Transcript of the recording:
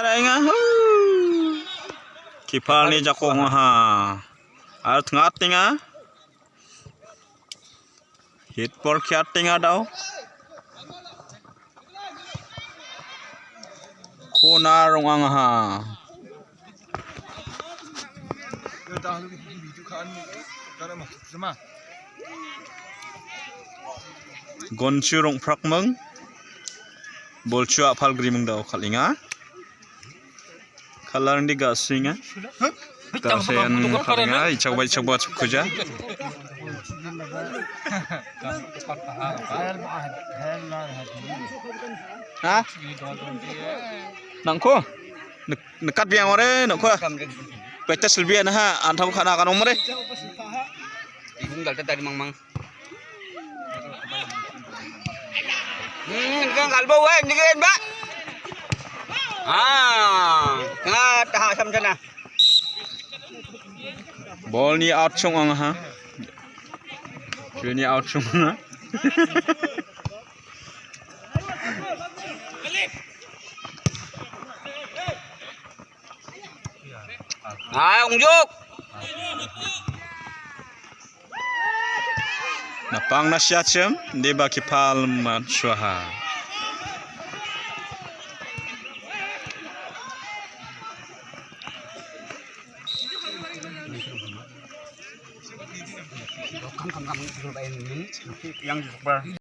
ada nga kipal ni jako ha ar tengah tinga hit por kya tinga daw kona rong ha gon churong prak meng bol chua phal grimeng daw khalinga khalar ndi ga singa ta sen khalinga ichak khuja ha nangko nekat biang ore nokko pete silbia na ha anthau khana kanom re Ibung galta tadi mang kang kalbo we ndigen ba tengah taha sam sana ball ni out chung ang ha ni out chung na unjuk napang na siya chem di ba kipal man swaha kam yang